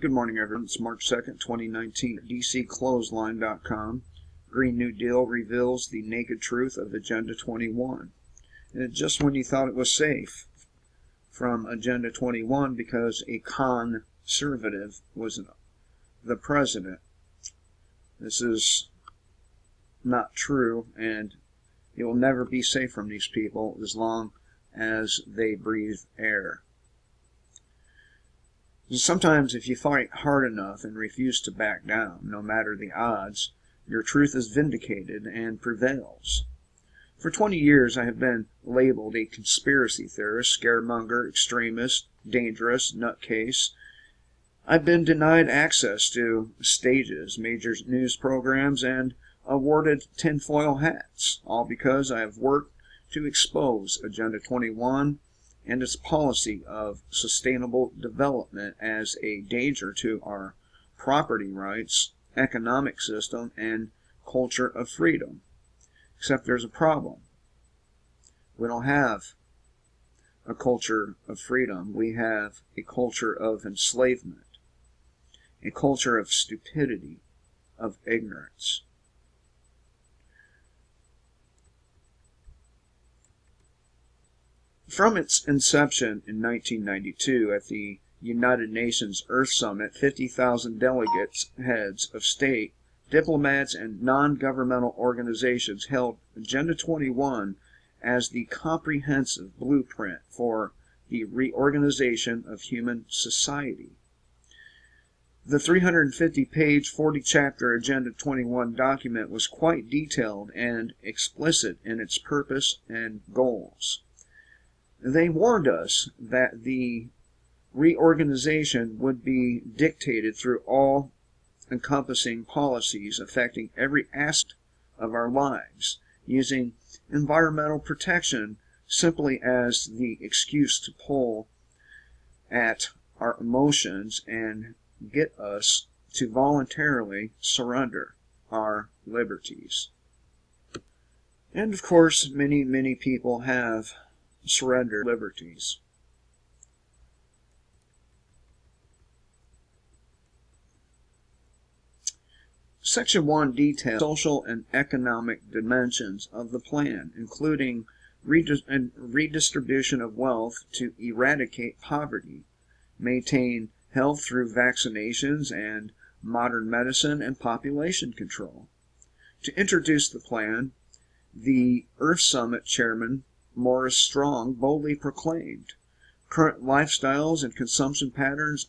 Good morning, everyone. It's March 2nd, 2019. DCClothesline.com. Green New Deal reveals the naked truth of Agenda 21. And just when you thought it was safe from Agenda 21 because a conservative was the president. This is not true, and it will never be safe from these people as long as they breathe air. Sometimes if you fight hard enough and refuse to back down, no matter the odds, your truth is vindicated and prevails. For 20 years I have been labeled a conspiracy theorist, scaremonger, extremist, dangerous, nutcase. I've been denied access to stages, major news programs, and awarded tinfoil hats, all because I have worked to expose Agenda 21 and its policy of sustainable development as a danger to our property rights, economic system, and culture of freedom. Except there's a problem. We don't have a culture of freedom. We have a culture of enslavement, a culture of stupidity, of ignorance. From its inception in 1992 at the United Nations Earth Summit, 50,000 delegates, heads of state, diplomats, and non-governmental organizations held Agenda 21 as the comprehensive blueprint for the reorganization of human society. The 350-page, 40-chapter Agenda 21 document was quite detailed and explicit in its purpose and goals. They warned us that the reorganization would be dictated through all-encompassing policies affecting every aspect of our lives, using environmental protection simply as the excuse to pull at our emotions and get us to voluntarily surrender our liberties. And of course, many people have surrender liberties. Section 1 details social and economic dimensions of the plan, including redistribution of wealth to eradicate poverty, maintain health through vaccinations and modern medicine, and population control. To introduce the plan, the Earth Summit chairman Morris Strong boldly proclaimed, current lifestyles and consumption patterns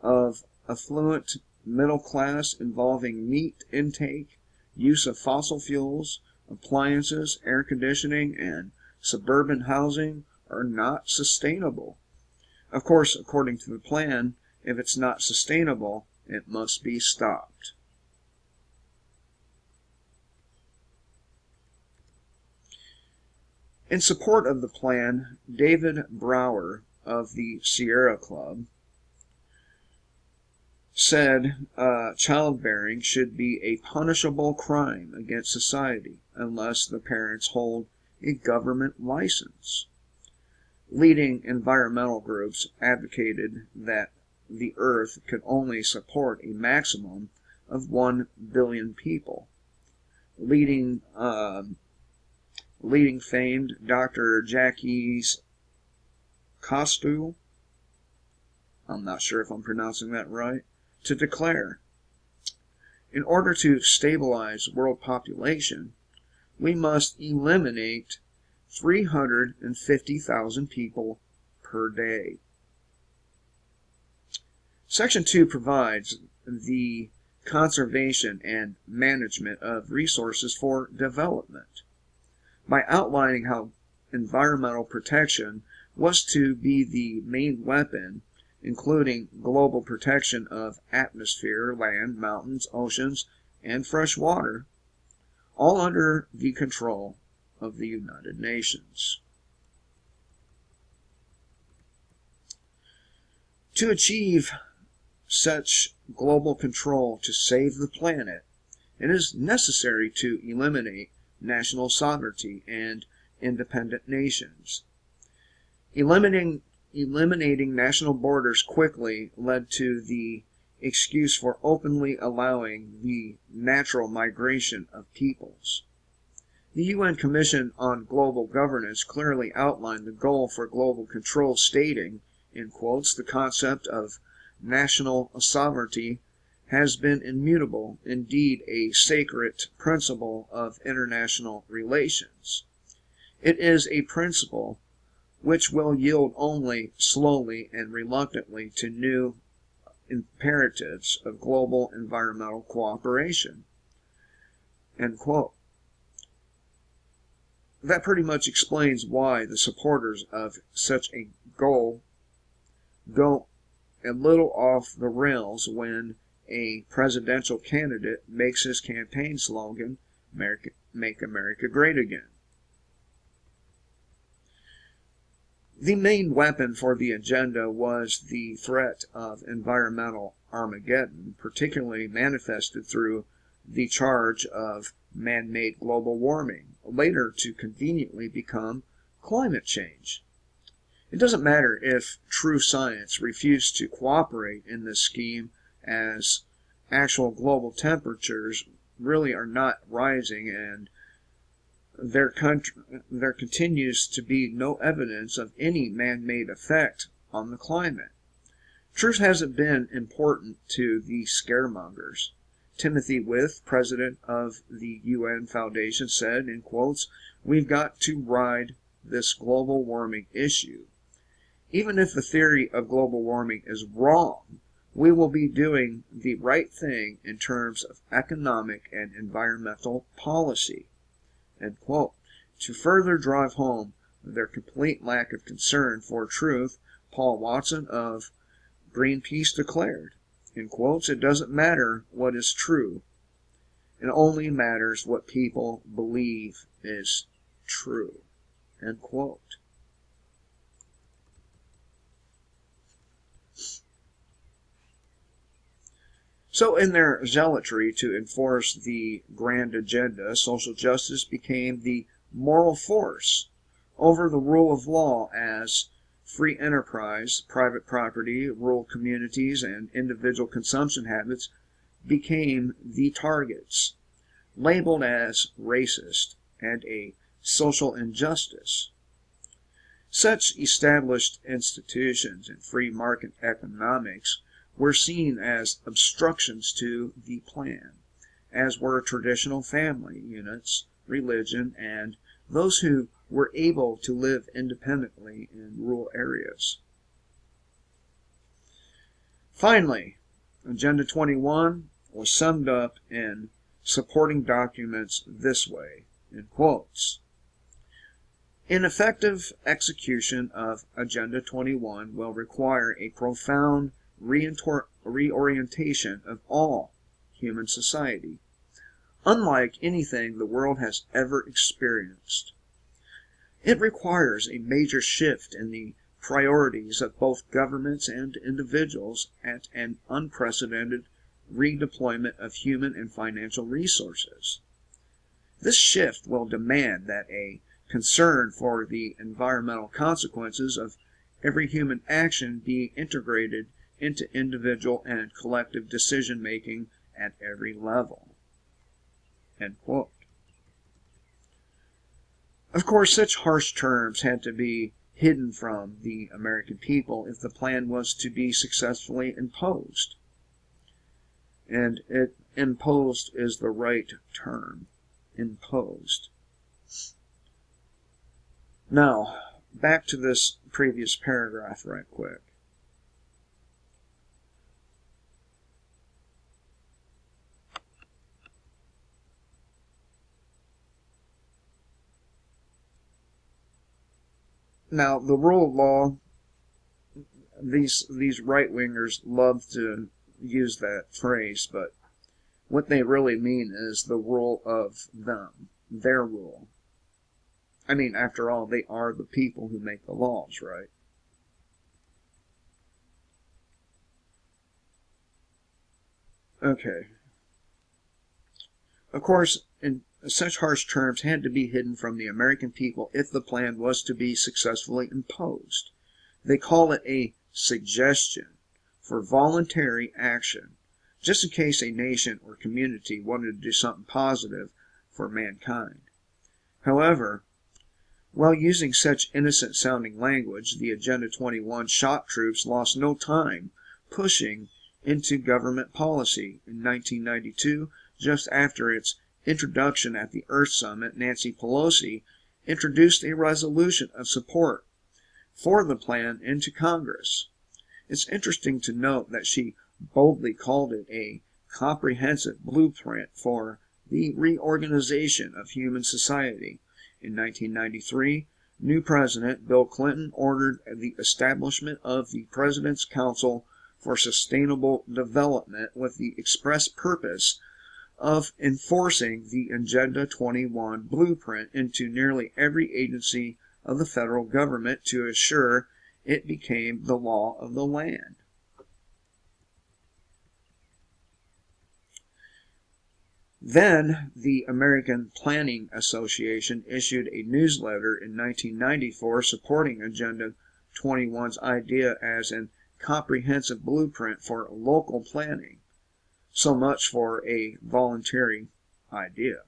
of affluent middle class involving meat intake, use of fossil fuels, appliances, air conditioning, and suburban housing are not sustainable. Of course, according to the plan, if it's not sustainable, it must be stopped. In support of the plan, David Brower of the Sierra Club said childbearing should be a punishable crime against society unless the parents hold a government license. Leading environmental groups advocated that the earth could only support a maximum of 1 billion people. Leading famed Dr. Jacques Cousteau, I'm not sure if I'm pronouncing that right, to declare, in order to stabilize world population, we must eliminate 350,000 people per day. Section 2 provides the conservation and management of resources for development by outlining how environmental protection was to be the main weapon, including global protection of atmosphere, land, mountains, oceans, and fresh water, all under the control of the United Nations. To achieve such global control to save the planet, it is necessary to eliminate national sovereignty and independent nations. Eliminating national borders quickly led to the excuse for openly allowing the natural migration of peoples. The UN Commission on Global Governance clearly outlined the goal for global control, stating, in quotes, the concept of national sovereignty has been immutable, indeed a sacred principle of international relations. It is a principle which will yield only slowly and reluctantly to new imperatives of global environmental cooperation. End quote. That pretty much explains why the supporters of such a goal go a little off the rails when a presidential candidate makes his campaign slogan, "Make America Great Again." The main weapon for the agenda was the threat of environmental Armageddon, particularly manifested through the charge of man-made global warming, later to conveniently become climate change. It doesn't matter if true science refused to cooperate in this scheme, as actual global temperatures really are not rising, and there continues to be no evidence of any man-made effect on the climate. Truth hasn't been important to the scaremongers. Timothy With, president of the UN Foundation, said, in quotes, "We've got to ride this global warming issue. Even if the theory of global warming is wrong, we will be doing the right thing in terms of economic and environmental policy." End quote. To further drive home their complete lack of concern for truth, Paul Watson of Greenpeace declared, in quotes, "It doesn't matter what is true. It only matters what people believe is true." End quote. So in their zealotry to enforce the grand agenda, social justice became the moral force over the rule of law, as free enterprise, private property, rural communities, and individual consumption habits became the targets, labeled as racist and a social injustice. Such established institutions in free market economics were seen as obstructions to the plan, as were traditional family units, religion, and those who were able to live independently in rural areas. Finally, Agenda 21 was summed up in supporting documents this way, in quotes, "An effective execution of Agenda 21 will require a profound reorientation of all human society, unlike anything the world has ever experienced. It requires a major shift in the priorities of both governments and individuals at an unprecedented redeployment of human and financial resources. This shift will demand that a concern for the environmental consequences of every human action be integrated into individual and collective decision-making at every level." End quote. Of course, such harsh terms had to be hidden from the American people if the plan was to be successfully imposed. And imposed is the right term. Imposed. Now, back to this previous paragraph right quick. Now, the rule of law, these right-wingers love to use that phrase, but what they really mean is the rule of them, their rule. I mean, after all, they are the people who make the laws, right? Okay. Of course, such harsh terms had to be hidden from the American people if the plan was to be successfully imposed. They call it a suggestion for voluntary action, just in case a nation or community wanted to do something positive for mankind. However, while using such innocent-sounding language, the Agenda 21 shock troops lost no time pushing into government policy. In 1992, just after its introduction at the Earth Summit, Nancy Pelosi introduced a resolution of support for the plan into Congress. It's interesting to note that she boldly called it a comprehensive blueprint for the reorganization of human society. In 1993, new President Bill Clinton ordered the establishment of the President's Council for Sustainable Development with the express purpose of enforcing the Agenda 21 blueprint into nearly every agency of the federal government to assure it became the law of the land. Then, the American Planning Association issued a newsletter in 1994 supporting Agenda 21's idea as an comprehensive blueprint for local planning. So much for a voluntary idea.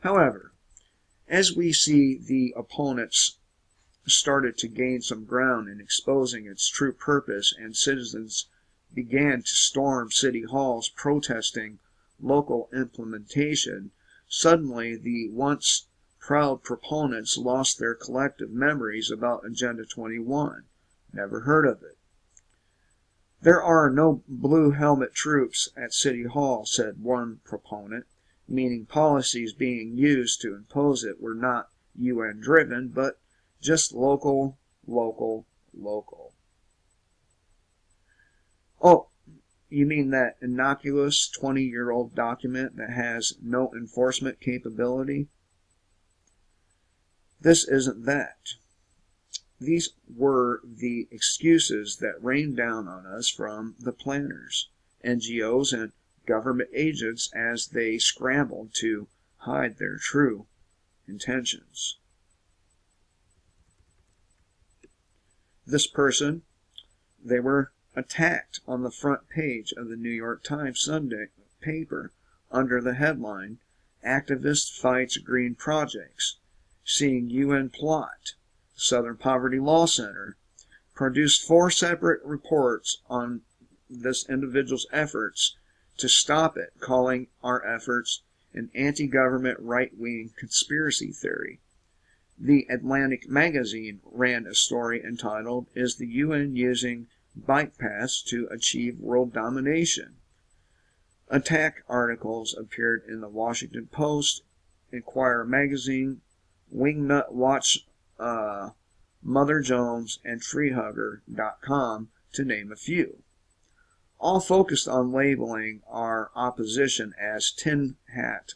However, as we see the opponents started to gain some ground in exposing its true purpose and citizens began to storm city halls protesting local implementation, suddenly the once proud proponents lost their collective memories about Agenda 21. Never heard of it. There are no blue helmet troops at City Hall, said one proponent, meaning policies being used to impose it were not UN driven, but just local. Oh, you mean that innocuous 20-year-old document that has no enforcement capability? This isn't that. These were the excuses that rained down on us from the planners, NGOs, and government agents as they scrambled to hide their true intentions. This person, they were attacked on the front page of the New York Times Sunday paper under the headline, "Activist Fights Green Projects, Seeing UN Plot." Southern Poverty Law Center produced 4 separate reports on this individual's efforts to stop it, calling our efforts an anti-government right-wing conspiracy theory. The Atlantic magazine ran a story entitled, "Is the UN Using Bike Paths to Achieve World Domination?" Attack articles appeared in the Washington Post, Inquirer magazine, Wingnut Watch, Mother Jones, and treehugger.com, to name a few. All focused on labeling our opposition as tin hat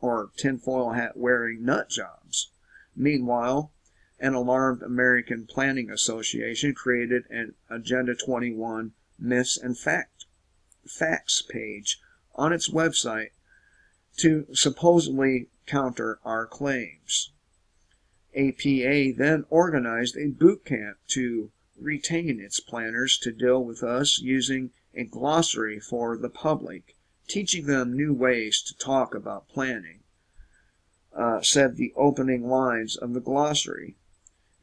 or tinfoil hat wearing nut jobs. Meanwhile, an alarmed American Planning Association created an Agenda 21 Myths and Facts page on its website to supposedly counter our claims. APA then organized a boot camp to retain its planners to deal with us using a glossary for the public, teaching them new ways to talk about planning, said the opening lines of the glossary.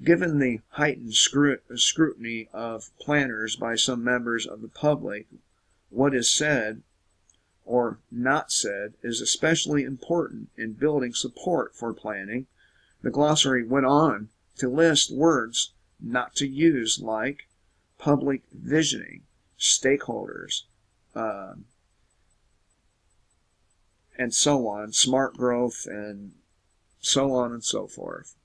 Given the heightened scrutiny of planners by some members of the public, what is said or not said is especially important in building support for planning. The glossary went on to list words not to use like public visioning, stakeholders, and so on, smart growth, and so on and so forth.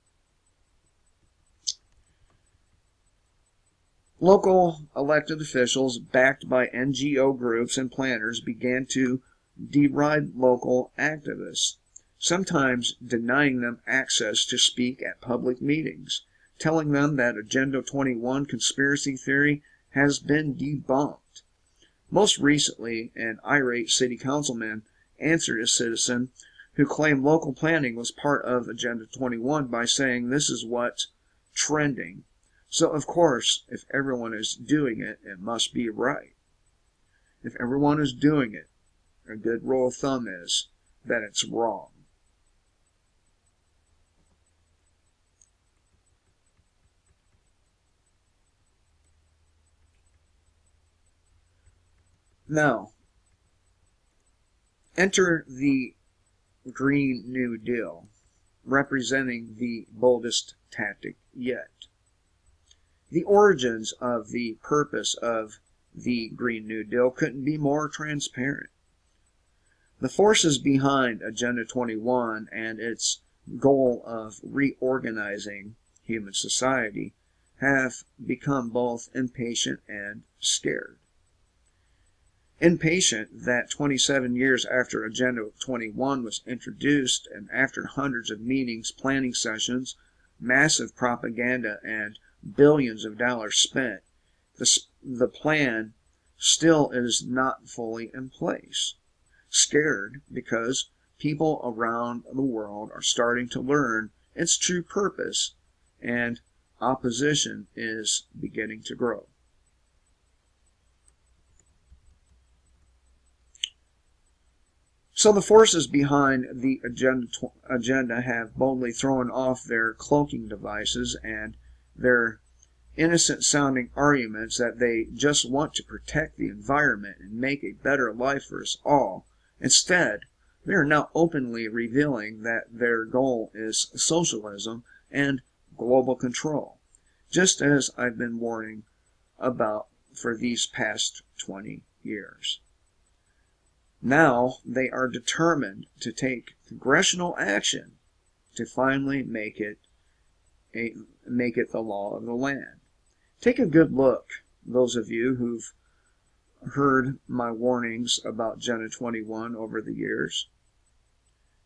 Local elected officials, backed by NGO groups and planners, began to deride local activists, sometimes denying them access to speak at public meetings, telling them that Agenda 21 conspiracy theory has been debunked. Most recently, an irate city councilman answered a citizen who claimed local planning was part of Agenda 21 by saying this is what's trending. So, of course, if everyone is doing it, it must be right. If everyone is doing it, a good rule of thumb is that it's wrong. Now, enter the Green New Deal, representing the boldest tactic yet. The origins of the purpose of the Green New Deal couldn't be more transparent. The forces behind Agenda 21 and its goal of reorganizing human society have become both impatient and scared. Impatient that 27 years after Agenda 21 was introduced and after hundreds of meetings, planning sessions, massive propaganda, and billions of dollars spent, the plan still is not fully in place. Scared because people around the world are starting to learn its true purpose, and opposition is beginning to grow. So the forces behind the agenda have boldly thrown off their cloaking devices and their innocent-sounding arguments that they just want to protect the environment and make a better life for us all. Instead, they are now openly revealing that their goal is socialism and global control, just as I've been warning about for these past 20 years. Now they are determined to take congressional action to finally make it the law of the land. Take a good look, those of you who've heard my warnings about Agenda 21 over the years.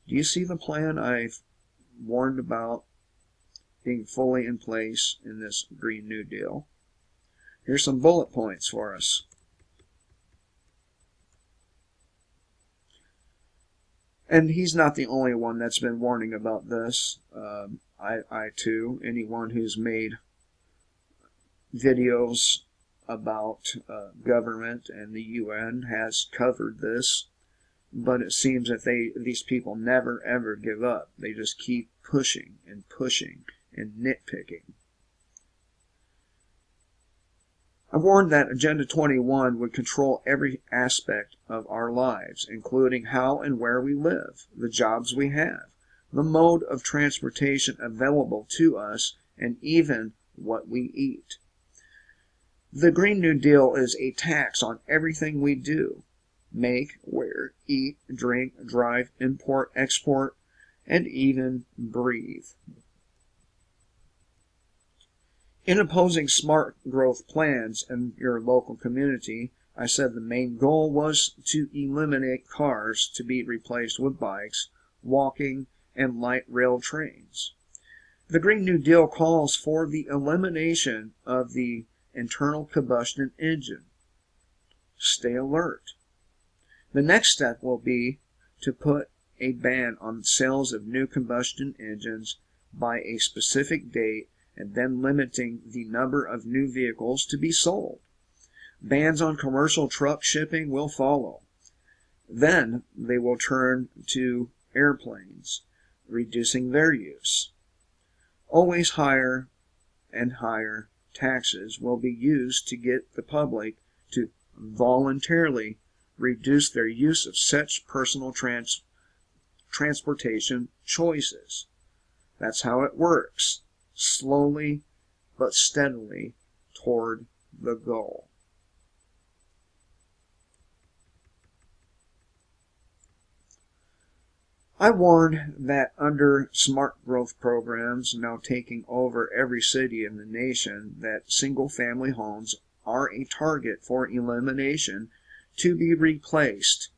Do you see the plan I've warned about being fully in place in this Green New Deal? Here's some bullet points for us. And he's not the only one that's been warning about this. I too, anyone who's made videos about government and the UN has covered this, but it seems that these people never ever give up. They just keep pushing and pushing and nitpicking. I warned that Agenda 21 would control every aspect of our lives, including how and where we live, the jobs we have, the mode of transportation available to us, and even what we eat. The Green New Deal is a tax on everything we do: make, wear, eat, drink, drive, import, export, and even breathe. In opposing smart growth plans in your local community, I said the main goal was to eliminate cars to be replaced with bikes, walking, and light rail trains. The Green New Deal calls for the elimination of the internal combustion engine. Stay alert. The next step will be to put a ban on sales of new combustion engines by a specific date, and then limiting the number of new vehicles to be sold. Bans on commercial truck shipping will follow. Then they will turn to airplanes, reducing their use. Always higher and higher taxes will be used to get the public to voluntarily reduce their use of such personal transportation choices. That's how it works. Slowly but steadily toward the goal. I warned that under smart growth programs now taking over every city in the nation, that single-family homes are a target for elimination, to be replaced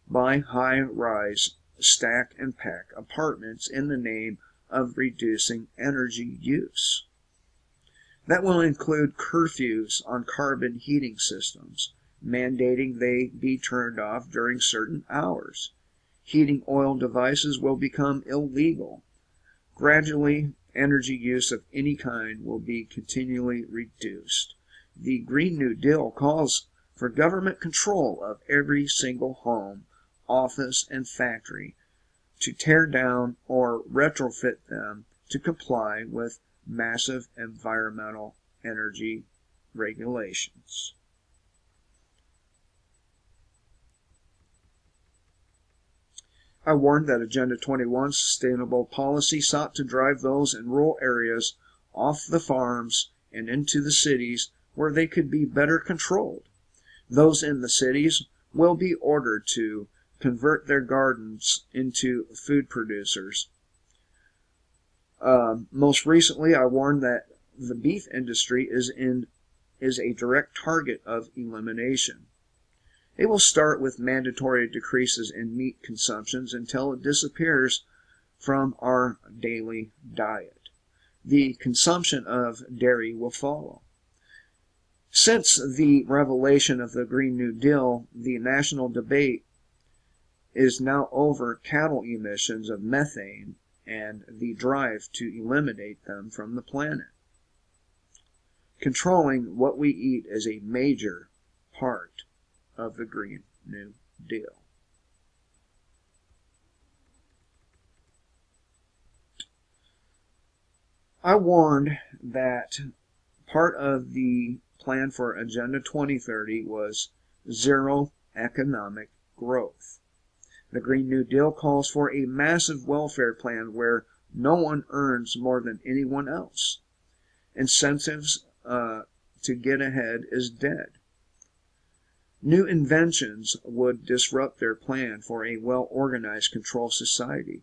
by high-rise stack and pack apartments in the name of reducing energy use. That will include curfews on carbon heating systems, mandating they be turned off during certain hours. Heating oil devices will become illegal. Gradually, energy use of any kind will be continually reduced. The Green New Deal calls for government control of every single home, office, and factory, to tear down or retrofit them to comply with massive environmental energy regulations. I warned that Agenda 21 sustainable policy sought to drive those in rural areas off the farms and into the cities where they could be better controlled. Those in the cities will be ordered to convert their gardens into food producers. Most recently, I warned that the beef industry is a direct target of elimination. It will start with mandatory decreases in meat consumptions until it disappears from our daily diet. The consumption of dairy will follow. Since the revelation of the Green New Deal, the national debate is now over cattle emissions of methane and the drive to eliminate them from the planet. Controlling what we eat is a major part of the Green New Deal. I warned that part of the plan for Agenda 2030 was zero economic growth. The Green New Deal calls for a massive welfare plan where no one earns more than anyone else. Incentives to get ahead is dead. New inventions would disrupt their plan for a well-organized control society.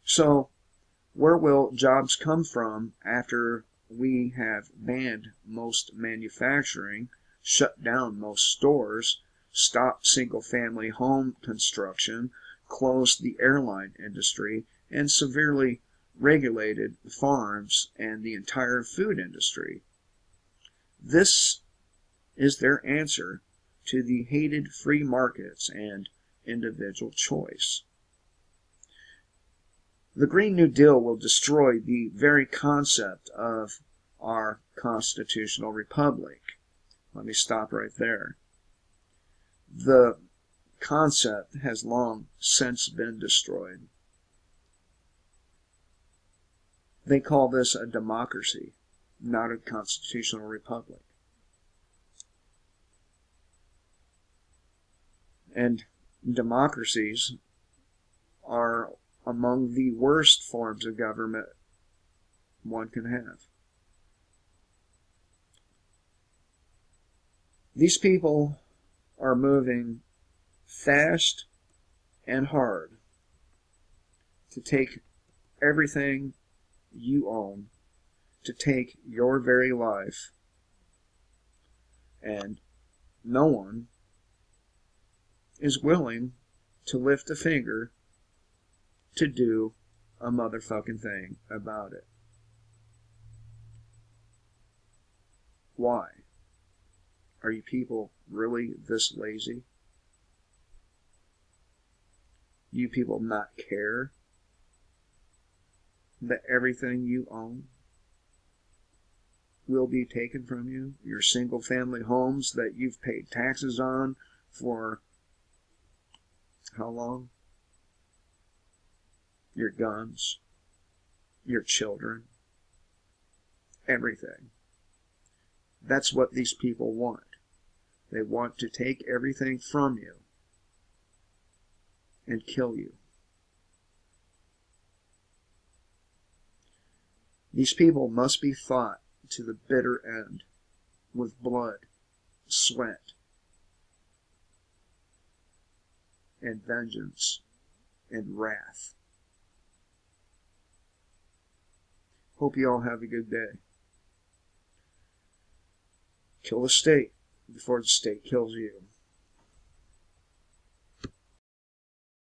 So, where will jobs come from after we have banned most manufacturing, shut down most stores, stopped single-family home construction, closed the airline industry, and severely regulated farms and the entire food industry? This is their answer to the hated free markets and individual choice. The Green New Deal will destroy the very concept of our constitutional republic. Let me stop right there. The concept has long since been destroyed. They call this a democracy, not a constitutional republic. And democracies are among the worst forms of government one can have. These people are moving fast and hard to take everything you own, to take your very life, and no one is willing to lift a finger to do a motherfucking thing about it. Why? Are you people really this lazy? You people not care that everything you own will be taken from you? Your single-family homes that you've paid taxes on for how long? Your guns, your children, everything. That's what these people want. They want to take everything from you and kill you. These people must be fought to the bitter end with blood, sweat, and vengeance and wrath. Hope you all have a good day. Kill the state before the state kills you.